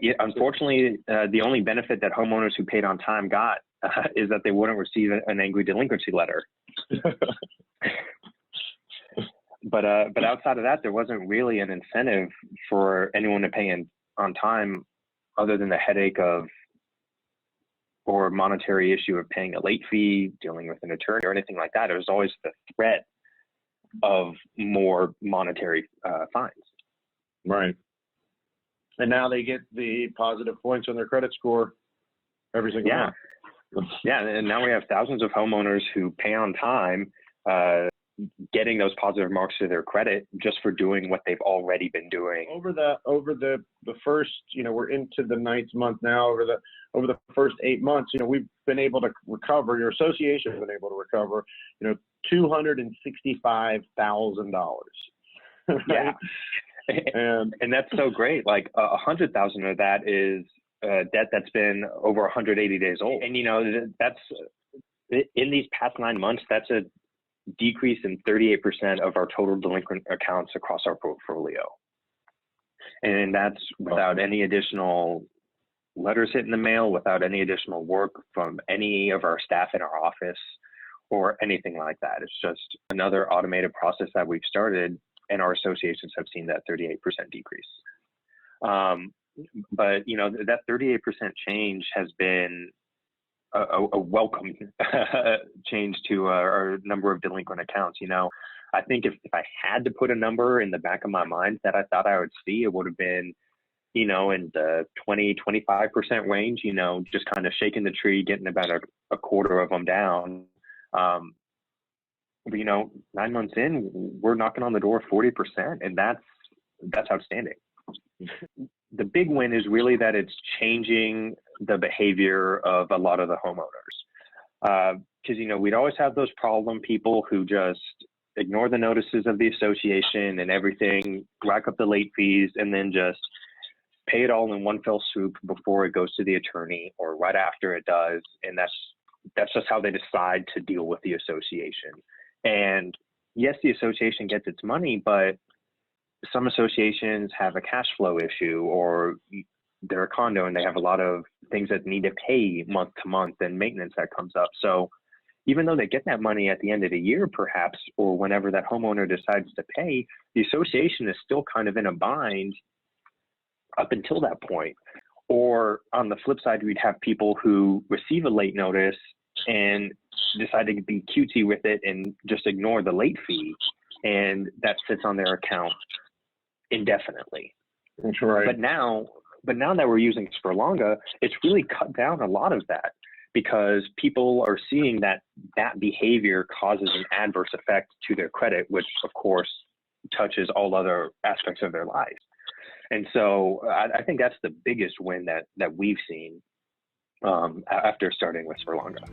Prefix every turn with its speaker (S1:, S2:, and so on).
S1: Yeah, unfortunately, the only benefit that homeowners who paid on time got is that they wouldn't receive an angry delinquency letter. But outside of that, there wasn't really an incentive for anyone to pay on time, other than the headache of or monetary issue of paying a late fee, dealing with an attorney, or anything like that. It was always the threat of more monetary fines.
S2: Right. And now they get the positive points on their credit score every single month.
S1: Yeah, and now we have thousands of homeowners who pay on time, getting those positive marks to their credit just for doing what they've already been doing.
S2: Over the first, we're into the 9th month now. Over the first 8 months, we've been able to recover. Your association has been able to recover, $265,000. Right?
S1: Yeah, and that's so great. Like 100,000 of that is debt that's been over 180 days old. And that's in these past 9 months. That's a decrease in 38% of our total delinquent accounts across our portfolio. And that's without any additional letters hitting the mail, without any additional work from any of our staff in our office or anything like that. It's just another automated process that we've started, and our associations have seen that 38% decrease. But that 38% change has been a welcome change to our number of delinquent accounts. I think if I had to put a number in the back of my mind that I thought I would see, it would have been, in the 20-25% range, just kind of shaking the tree, getting about a quarter of them down. But 9 months in, we're knocking on the door of 40%, and that's outstanding. The big win is really that it's changing the behavior of a lot of the homeowners. Because, we'd always have those problem people who just ignore the notices of the association and everything, rack up the late fees, and then just pay it all in one fell swoop before it goes to the attorney or right after it does. And that's just how they decide to deal with the association. And yes, the association gets its money, but some associations have a cash flow issue, or they're a condo and they have a lot of things that need to pay month to month and maintenance that comes up. So even though they get that money at the end of the year, perhaps, or whenever that homeowner decides to pay, the association is still kind of in a bind up until that point. Or on the flip side, we'd have people who receive a late notice and decide to be cutesy with it and just ignore the late fee, and that sits on their account indefinitely.
S2: That's right.
S1: But now that we're using Spurlonga, it's really cut down a lot of that, because people are seeing that behavior causes an adverse effect to their credit, which of course touches all other aspects of their lives. And so I think that's the biggest win that we've seen after starting with Spurlonga.